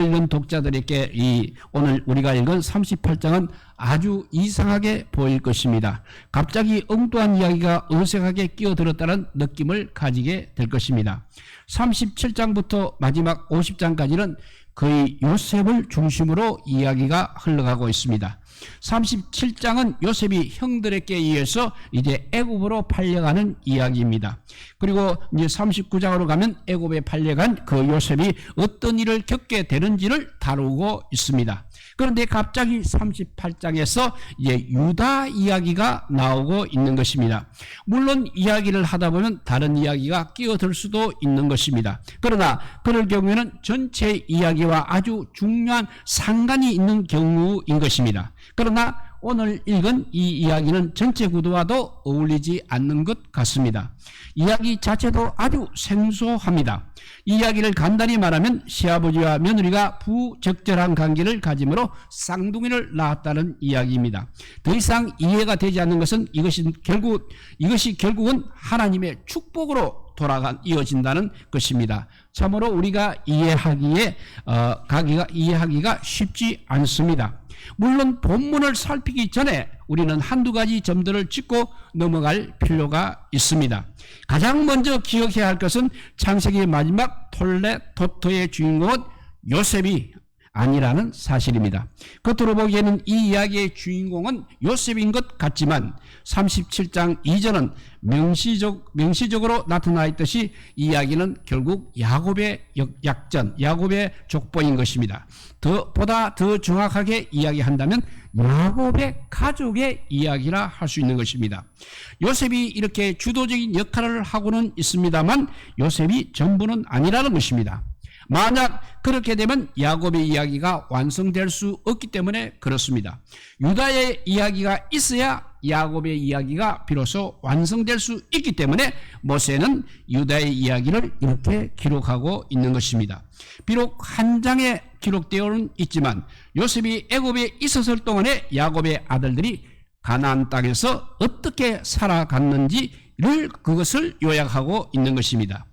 읽은 독자들에게 오늘 우리가 읽은 38장은 아주 이상하게 보일 것입니다. 갑자기 엉뚱한 이야기가 어색하게 끼어들었다는 느낌을 가지게 될 것입니다. 37장부터 마지막 50장까지는 거의 요셉을 중심으로 이야기가 흘러가고 있습니다. 37장은 요셉이 형들에게 의해서 이제 애굽으로 팔려가는 이야기입니다. 그리고 이제 39장으로 가면 애굽에 팔려간 그 요셉이 어떤 일을 겪게 되는지를 다루고 있습니다. 그런데 갑자기 38장에서 이제 유다 이야기가 나오고 있는 것입니다. 물론 이야기를 하다 보면 다른 이야기가 끼어들 수도 있는 것입니다. 그러나 그럴 경우에는 전체 이야기와 아주 중요한 상관이 있는 경우인 것입니다. 그러나 오늘 읽은 이 이야기는 전체 구도와도 어울리지 않는 것 같습니다. 이야기 자체도 아주 생소합니다. 이 이야기를 간단히 말하면 시아버지와 며느리가 부적절한 관계를 가짐으로 쌍둥이를 낳았다는 이야기입니다. 더 이상 이해가 되지 않는 것은 이것이 결국은 하나님의 축복으로 이어진다는 것입니다. 참으로 우리가 이해하기가 쉽지 않습니다. 물론 본문을 살피기 전에 우리는 한두 가지 점들을 짚고 넘어갈 필요가 있습니다. 가장 먼저 기억해야 할 것은 창세기의 마지막 토토의 주인공은 요셉이 아니라는 사실입니다. 겉으로 보기에는 이 이야기의 주인공은 요셉인 것 같지만 37장 이전은 명시적으로 나타나 있듯이 이 이야기는 결국 야곱의 약전, 야곱의 족보인 것입니다. 보다 더 정확하게 이야기한다면 야곱의 가족의 이야기라 할 수 있는 것입니다. 요셉이 이렇게 주도적인 역할을 하고는 있습니다만 요셉이 전부는 아니라는 것입니다. 만약 그렇게 되면 야곱의 이야기가 완성될 수 없기 때문에 그렇습니다. 유다의 이야기가 있어야 야곱의 이야기가 비로소 완성될 수 있기 때문에 모세는 유다의 이야기를 이렇게 기록하고 있는 것입니다. 비록 한 장에 기록되어는 있지만 요셉이 애굽에 있었을 동안에 야곱의 아들들이 가나안 땅에서 어떻게 살아갔는지를 그것을 요약하고 있는 것입니다.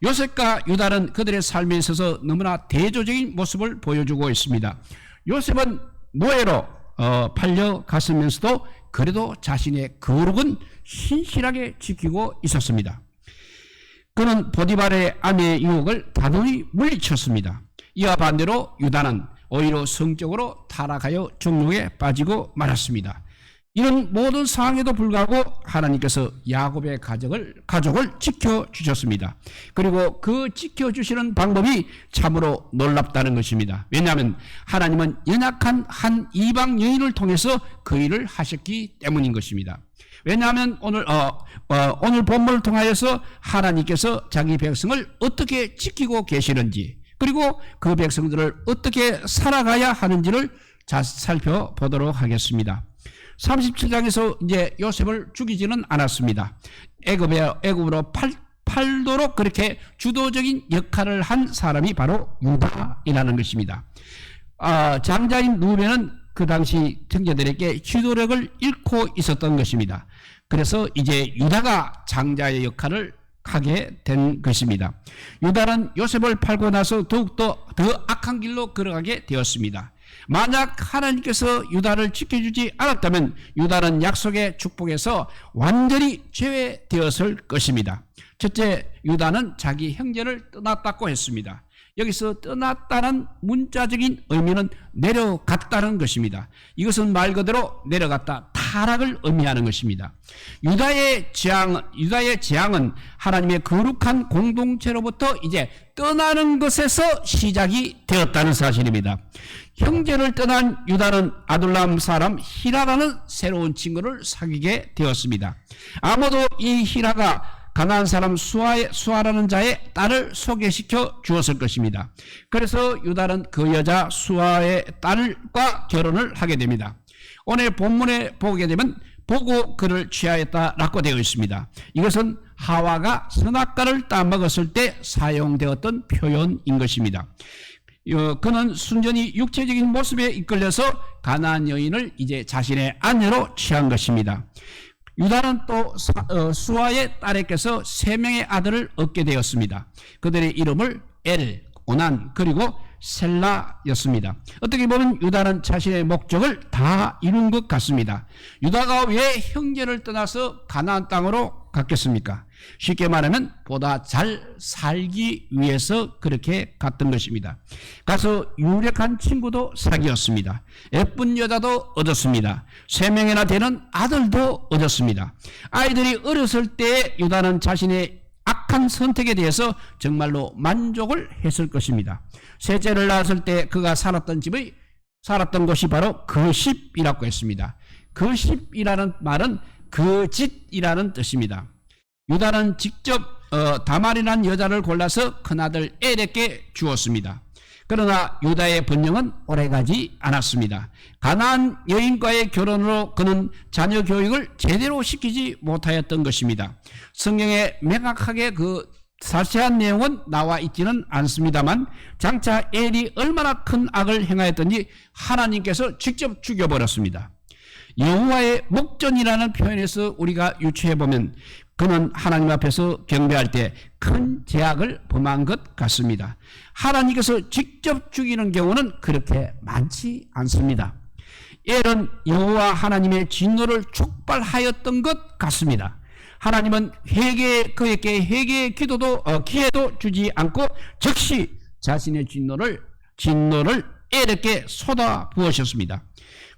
요셉과 유다는 그들의 삶에 있어서 너무나 대조적인 모습을 보여주고 있습니다. 요셉은 노예로 팔려갔으면서도 그래도 자신의 거룩은 신실하게 지키고 있었습니다. 그는 보디발의 아내의 유혹을 단호히 물리쳤습니다. 이와 반대로 유다는 오히려 성적으로 타락하여 정욕에 빠지고 말았습니다. 이런 모든 상황에도 불구하고 하나님께서 야곱의 가족을 지켜주셨습니다. 그리고 그 지켜주시는 방법이 참으로 놀랍다는 것입니다. 왜냐하면 하나님은 연약한 한 이방 여인을 통해서 그 일을 하셨기 때문인 것입니다. 왜냐하면 오늘 본문을 통하여서 하나님께서 자기 백성을 어떻게 지키고 계시는지 그리고 그 백성들을 어떻게 살아가야 하는지를 살펴보도록 하겠습니다. 37장에서 이제 요셉을 죽이지는 않았습니다. 애굽으로 팔도록 그렇게 주도적인 역할을 한 사람이 바로 유다이라는 것입니다. 장자인 루벤은 그 당시 형제들에게 지도력을 잃고 있었던 것입니다. 그래서 이제 유다가 장자의 역할을 하게 된 것입니다. 유다는 요셉을 팔고 나서 더욱더 더 악한 길로 걸어가게 되었습니다. 만약 하나님께서 유다를 지켜주지 않았다면 유다는 약속의 축복에서 완전히 제외되었을 것입니다. 첫째, 유다는 자기 형제를 떠났다고 했습니다. 여기서 떠났다는 문자적인 의미는 내려갔다는 것입니다. 이것은 말 그대로 내려갔다, 타락을 의미하는 것입니다. 유다의 재앙은 하나님의 거룩한 공동체로부터 이제 떠나는 것에서 시작이 되었다는 사실입니다. 형제를 떠난 유다는 아둘람 사람 히라라는 새로운 친구를 사귀게 되었습니다. 아무도 이 히라가 가나안 사람 수아라는 자의 딸을 소개시켜 주었을 것입니다. 그래서 유다는 그 여자 수아의 딸과 결혼을 하게 됩니다. 오늘 본문에 보게 되면 보고 그를 취하였다라고 되어 있습니다. 이것은 하와가 선악과를 따먹었을 때 사용되었던 표현인 것입니다. 그는 순전히 육체적인 모습에 이끌려서 가나안 여인을 이제 자신의 아내로 취한 것입니다. 유다는 또 수아의 딸에게서 3명의 아들을 얻게 되었습니다. 그들의 이름을 엘, 오난, 그리고 셀라였습니다. 어떻게 보면 유다는 자신의 목적을 다 이룬 것 같습니다. 유다가 왜 형제를 떠나서 가나안 땅으로 갔겠습니까? 쉽게 말하면 보다 잘 살기 위해서 그렇게 갔던 것입니다. 가서 유력한 친구도 사귀었습니다. 예쁜 여자도 얻었습니다. 3명이나 되는 아들도 얻었습니다. 아이들이 어렸을 때 유다는 자신의 악한 선택에 대해서 정말로 만족을 했을 것입니다. 셋째를 낳았을 때 그가 살았던 곳이 바로 거십이라고 했습니다. 거십이라는 말은 거짓이라는 뜻입니다. 유다는 직접 다말이라는 여자를 골라서 큰아들 엘에게 주었습니다. 그러나 유다의 번영은 오래가지 않았습니다. 가나안 여인과의 결혼으로 그는 자녀 교육을 제대로 시키지 못하였던 것입니다. 성경에 명확하게 그 자세한 내용은 나와 있지는 않습니다만 장차 엘이 얼마나 큰 악을 행하였던지 하나님께서 직접 죽여버렸습니다. 여호와의 목전이라는 표현에서 우리가 유추해보면 그는 하나님 앞에서 경배할 때 큰 죄악을 범한 것 같습니다. 하나님께서 직접 죽이는 경우는 그렇게 많지 않습니다. 엘은 여호와 하나님의 진노를 촉발하였던 것 같습니다. 하나님은 그에게 회개의 기회도 주지 않고 즉시 자신의 진노를 엘에게 쏟아 부으셨습니다.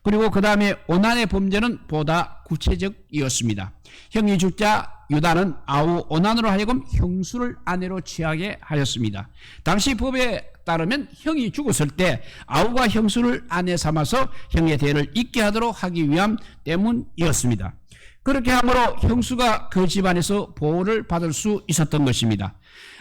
그리고 그 다음에 오난의 범죄는 보다 구체적이었습니다. 형이 죽자 유다는 아우 오난으로 하여금 형수를 아내로 취하게 하였습니다. 당시 법에 따르면 형이 죽었을 때 아우가 형수를 아내 삼아서 형의 대를 잇게 하도록 하기 위함 때문이었습니다. 그렇게 함으로 형수가 그 집안에서 보호를 받을 수 있었던 것입니다.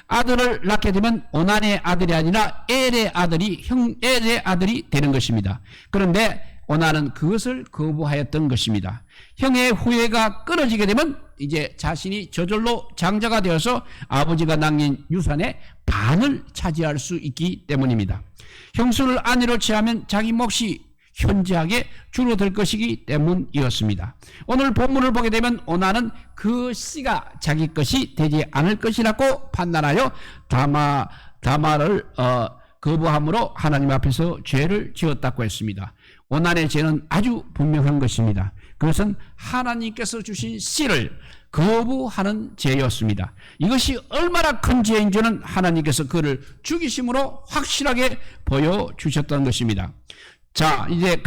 아들을 낳게 되면 오난의 아들이 아니라 엘의 아들이 되는 것입니다. 그런데 오난은 그것을 거부하였던 것입니다. 형의 후예가 끊어지게 되면 이제 자신이 저절로 장자가 되어서 아버지가 남긴 유산의 반을 차지할 수 있기 때문입니다. 형수를 아내로 취하면 자기 몫이 현저하게 줄어들 것이기 때문이었습니다. 오늘 본문을 보게 되면 오난은 그 씨가 자기 것이 되지 않을 것이라고 판단하여 다말을 거부함으로 하나님 앞에서 죄를 지었다고 했습니다. 오난의 죄는 아주 분명한 것입니다. 그것은 하나님께서 주신 씨를 거부하는 죄였습니다. 이것이 얼마나 큰 죄인 줄은 하나님께서 그를 죽이심으로 확실하게 보여주셨던 것입니다. 자, 이제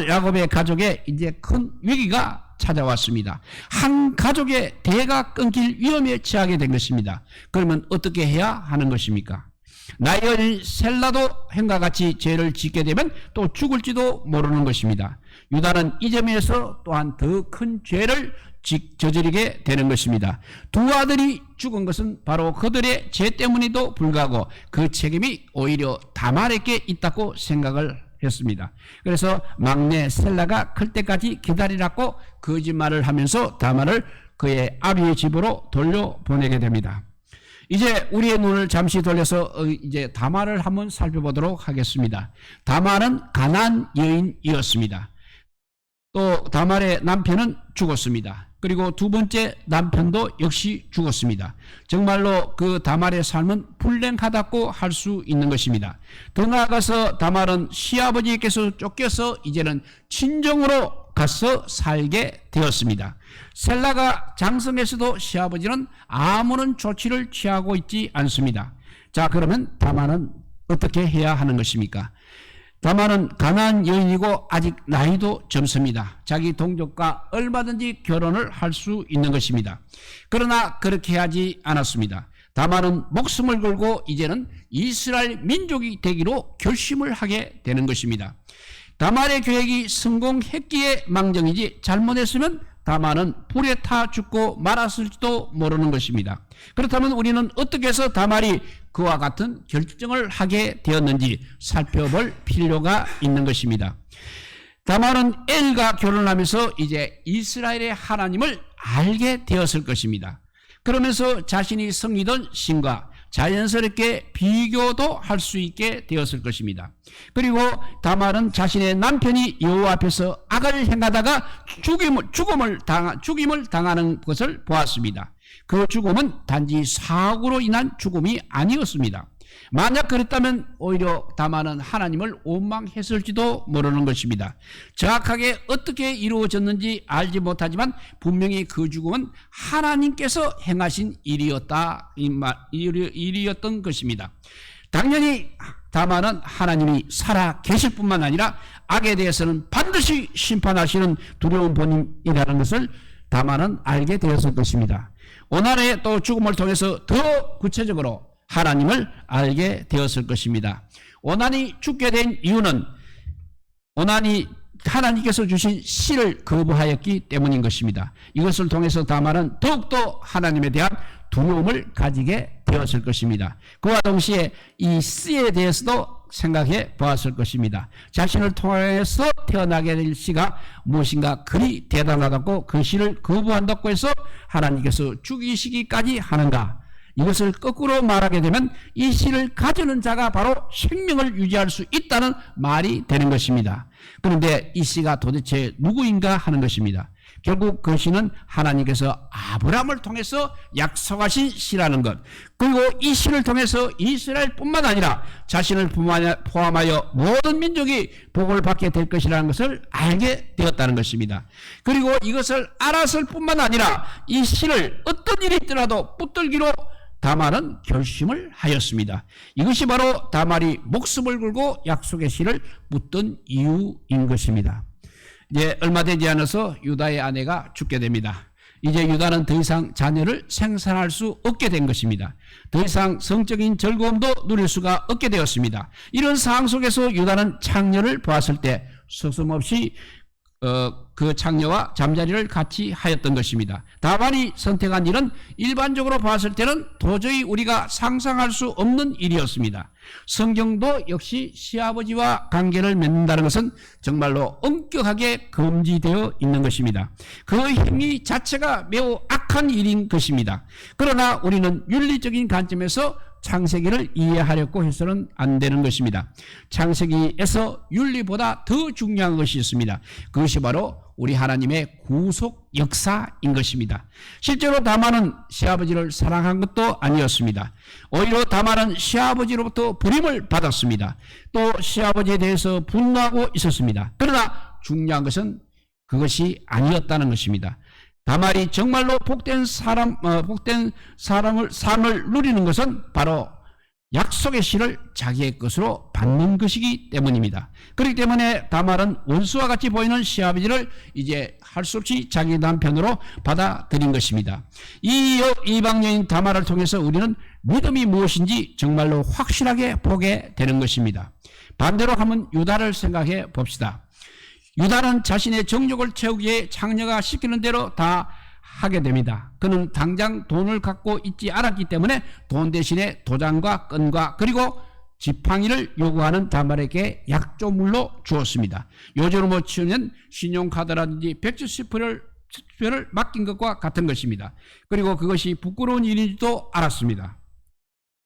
야곱의 가족에 이제 큰 위기가 찾아왔습니다. 한 가족의 대가 끊길 위험에 처하게 된 것입니다. 그러면 어떻게 해야 하는 것입니까? 나이 어린 셀라도 행과 같이 죄를 짓게 되면 또 죽을지도 모르는 것입니다. 유다는 이 점에서 또한 더 큰 죄를 저지르게 되는 것입니다. 두 아들이 죽은 것은 바로 그들의 죄 때문에도 불구하고 그 책임이 오히려 다말에게 있다고 생각을 했습니다. 그래서 막내 셀라가 클 때까지 기다리라고 거짓말을 하면서 다말을 그의 아비의 집으로 돌려보내게 됩니다. 이제 우리의 눈을 잠시 돌려서 이제 다말을 한번 살펴보도록 하겠습니다. 다말은 가나안 여인이었습니다. 또 다말의 남편은 죽었습니다. 그리고 두 번째 남편도 역시 죽었습니다. 정말로 그 다말의 삶은 불행하다고 할 수 있는 것입니다. 더 나아가서 다말은 시아버지께서 쫓겨서 이제는 친정으로 가서 살게 되었습니다. 셀라가 장성했어도 시아버지는 아무런 조치를 취하고 있지 않습니다. 자, 그러면 다말은 어떻게 해야 하는 것입니까? 다말은 가나안 여인이고 아직 나이도 젊습니다. 자기 동족과 얼마든지 결혼을 할 수 있는 것입니다. 그러나 그렇게 하지 않았습니다. 다말은 목숨을 걸고 이제는 이스라엘 민족이 되기로 결심을 하게 되는 것입니다. 다말의 계획이 성공했기에 망정이지 잘못했으면 다말은 불에 타 죽고 말았을지도 모르는 것입니다. 그렇다면 우리는 어떻게 해서 다말이 그와 같은 결정을 하게 되었는지 살펴볼 필요가 있는 것입니다. 다말은 엘과 결혼하면서 이제 이스라엘의 하나님을 알게 되었을 것입니다. 그러면서 자신이 섬기던 신과 자연스럽게 비교도 할 수 있게 되었을 것입니다. 그리고 다말은 자신의 남편이 여호와 앞에서 악을 행하다가 죽임을 당하는 것을 보았습니다. 그 죽음은 단지 사고로 인한 죽음이 아니었습니다. 만약 그랬다면 오히려 다만은 하나님을 원망했을지도 모르는 것입니다. 정확하게 어떻게 이루어졌는지 알지 못하지만 분명히 그 죽음은 하나님께서 행하신 일이었던 것입니다. 당연히 다만은 하나님이 살아 계실 뿐만 아니라 악에 대해서는 반드시 심판하시는 두려운 본인이라는 것을 다만은 알게 되었을 것입니다. 오늘의 또 죽음을 통해서 더 구체적으로 하나님을 알게 되었을 것입니다. 오난이 죽게 된 이유는 오난이 하나님께서 주신 씨를 거부하였기 때문인 것입니다. 이것을 통해서 다만은 더욱더 하나님에 대한 두려움을 가지게 되었을 것입니다. 그와 동시에 이 씨에 대해서도 생각해 보았을 것입니다. 자신을 통해서 태어나게 될 씨가 무엇인가 그리 대단하다고 그 씨를 거부한다고 해서 하나님께서 죽이시기까지 하는가? 이것을 거꾸로 말하게 되면 이 씨를 가지는 자가 바로 생명을 유지할 수 있다는 말이 되는 것입니다. 그런데 이 씨가 도대체 누구인가 하는 것입니다. 결국 그 씨는 하나님께서 아브라함을 통해서 약속하신 씨라는 것, 그리고 이 씨를 통해서 이스라엘뿐만 아니라 자신을 포함하여 모든 민족이 복을 받게 될 것이라는 것을 알게 되었다는 것입니다. 그리고 이것을 알았을 뿐만 아니라 이 씨를 어떤 일이 있더라도 붙들기로 다말은 결심을 하였습니다. 이것이 바로 다말이 목숨을 걸고 약속의 씨를 붙든 이유인 것입니다. 이제 얼마 되지 않아서 유다의 아내가 죽게 됩니다. 이제 유다는 더 이상 자녀를 생산할 수 없게 된 것입니다. 더 이상 성적인 즐거움도 누릴 수가 없게 되었습니다. 이런 상황 속에서 유다는 창녀를 보았을 때 서슴없이 그 창녀와 잠자리를 같이 하였던 것입니다. 다만이 선택한 일은 일반적으로 봤을 때는 도저히 우리가 상상할 수 없는 일이었습니다. 성경도 역시 시아버지와 관계를 맺는다는 것은 정말로 엄격하게 금지되어 있는 것입니다. 그 행위 자체가 매우 악한 일인 것입니다. 그러나 우리는 윤리적인 관점에서 창세기를 이해하려고 해서는 안 되는 것입니다. 창세기에서 윤리보다 더 중요한 것이 있습니다. 그것이 바로 우리 하나님의 구속 역사인 것입니다. 실제로 다만은 시아버지를 사랑한 것도 아니었습니다. 오히려 다만은 시아버지로부터 버림을 받았습니다. 또 시아버지에 대해서 분노하고 있었습니다. 그러나 중요한 것은 그것이 아니었다는 것입니다. 다말이 정말로 복된 삶을 누리는 것은 바로 약속의 씨를 자기의 것으로 받는 것이기 때문입니다. 그렇기 때문에 다말은 원수와 같이 보이는 시아버지를 이제 할 수 없이 자기 남편으로 받아들인 것입니다. 이 이방여인 다말을 통해서 우리는 믿음이 무엇인지 정말로 확실하게 보게 되는 것입니다. 반대로 한번 유다를 생각해 봅시다. 유다는 자신의 정욕을 채우기 위해 창녀가 시키는 대로 다 하게 됩니다. 그는 당장 돈을 갖고 있지 않았기 때문에 돈 대신에 도장과 끈과 그리고 지팡이를 요구하는 다말에게 약조물로 주었습니다. 요즘으로 치면 신용카드라든지 백지수표를 맡긴 것과 같은 것입니다. 그리고 그것이 부끄러운 일인지도 알았습니다.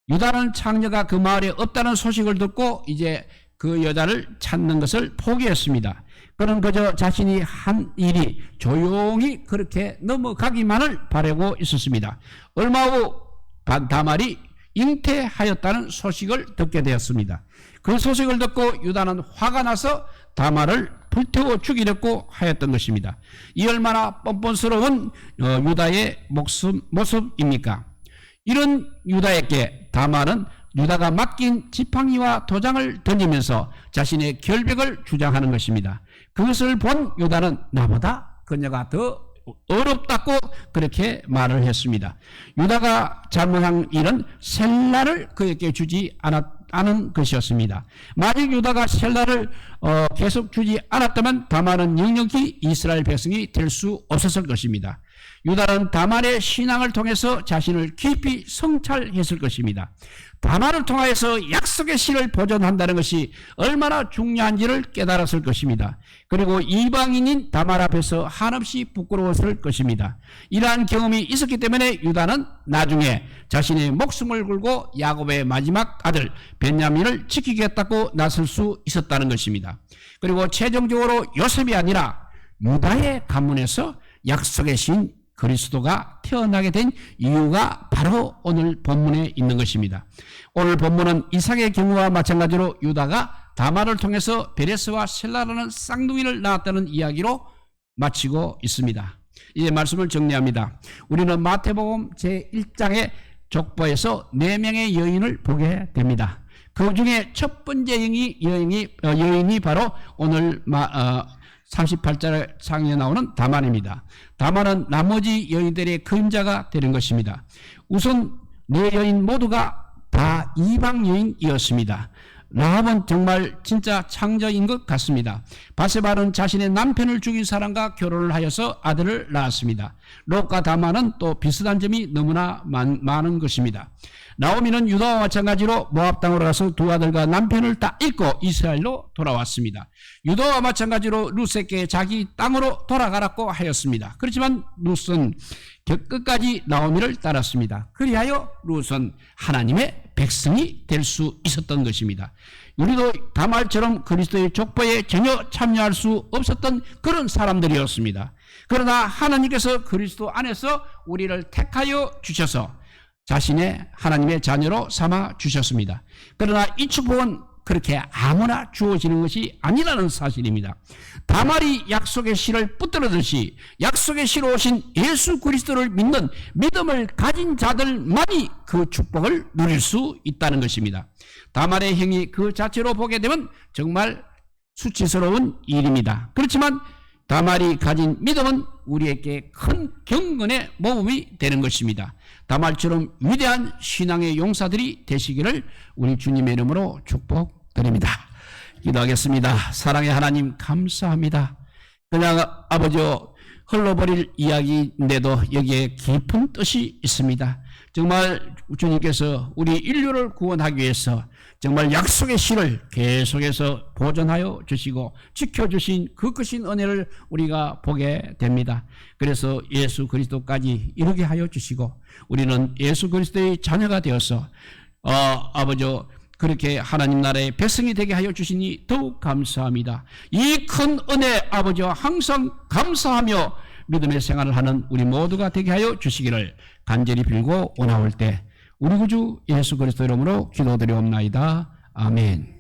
유다는 창녀가 그 마을에 없다는 소식을 듣고 이제 그 여자를 찾는 것을 포기했습니다. 그는 그저 자신이 한 일이 조용히 그렇게 넘어가기만을 바라고 있었습니다. 얼마 후 다말이 잉태하였다는 소식을 듣게 되었습니다. 그 소식을 듣고 유다는 화가 나서 다말을 불태워 죽이려고 하였던 것입니다. 이 얼마나 뻔뻔스러운 유다의 모습입니까? 이런 유다에게 다말은 유다가 맡긴 지팡이와 도장을 던지면서 자신의 결백을 주장하는 것입니다. 그것을 본 유다는 나보다 그녀가 더 어렵다고 그렇게 말을 했습니다. 유다가 잘못한 일은 셀라를 그에게 주지 않은 것이었습니다. 만약 유다가 셀라를 계속 주지 않았다면 다말은 영영히 이스라엘 백성이 될 수 없었을 것입니다. 유다는 다말의 신앙을 통해서 자신을 깊이 성찰했을 것입니다. 다말을 통하여서 약속의 씨를 보존한다는 것이 얼마나 중요한지를 깨달았을 것입니다. 그리고 이방인인 다말 앞에서 한없이 부끄러웠을 것입니다. 이러한 경험이 있었기 때문에 유다는 나중에 자신의 목숨을 걸고 야곱의 마지막 아들 베냐민을 지키겠다고 나설 수 있었다는 것입니다. 그리고 최종적으로 요셉이 아니라 유다의 가문에서 약속의 신 그리스도가 태어나게 된 이유가 바로 오늘 본문에 있는 것입니다. 오늘 본문은 이삭의 경우와 마찬가지로 유다가 다말을 통해서 베레스와 셀라라는 쌍둥이를 낳았다는 이야기로 마치고 있습니다. 이제 말씀을 정리합니다. 우리는 마태복음 제1장의 족보에서 4명의 여인을 보게 됩니다. 그 중에 첫 번째 여인이 바로 오늘 38장에 나오는 다말입니다. 다말은 나머지 여인들의 그림자가 되는 것입니다. 우선 4여인 모두가 다 이방 여인이었습니다. 라합은 정말 진짜 창조인 것 같습니다. 바세바는 자신의 남편을 죽인 사람과 결혼을 하여서 아들을 낳았습니다. 롯과 다말은 또 비슷한 점이 너무나 많은 것입니다. 나오미는 유다와 마찬가지로 모압 땅으로 가서 두 아들과 남편을 다 잃고 이스라엘로 돌아왔습니다. 유다와 마찬가지로 룻에게 자기 땅으로 돌아가라고 하였습니다. 그렇지만 룻은 끝까지 나오미를 따랐습니다. 그리하여 룻은 하나님의 백성이 될 수 있었던 것입니다. 우리도 다말처럼 그리스도의 족보에 전혀 참여할 수 없었던 그런 사람들이었습니다. 그러나 하나님께서 그리스도 안에서 우리를 택하여 주셔서 자신의 하나님의 자녀로 삼아 주셨습니다. 그러나 이 축복은 그렇게 아무나 주어지는 것이 아니라는 사실입니다. 다말이 약속의 씨를 붙들었듯이 약속의 씨로 오신 예수 그리스도를 믿는 믿음을 가진 자들만이 그 축복을 누릴 수 있다는 것입니다. 다말의 행위 그 자체로 보게 되면 정말 수치스러운 일입니다. 그렇지만 다말이 가진 믿음은 우리에게 큰 경건의 모범이 되는 것입니다. 다말처럼 위대한 신앙의 용사들이 되시기를 우리 주님의 이름으로 축복드립니다. 기도하겠습니다. 사랑의 하나님 감사합니다. 그냥 아버지 흘러버릴 이야기인데도 여기에 깊은 뜻이 있습니다. 정말 주님께서 우리 인류를 구원하기 위해서 정말 약속의 씨를 계속해서 보존하여 주시고 지켜주신 그 크신 은혜를 우리가 보게 됩니다. 그래서 예수 그리스도까지 이루게 하여 주시고 우리는 예수 그리스도의 자녀가 되어서 아버지 그렇게 하나님 나라의 백성이 되게 하여 주시니 더욱 감사합니다. 이 큰 은혜 아버지와 항상 감사하며 믿음의 생활을 하는 우리 모두가 되게 하여 주시기를 간절히 빌고 오나올 때 우리 구주 예수 그리스도 이름으로 기도드리옵나이다. 아멘.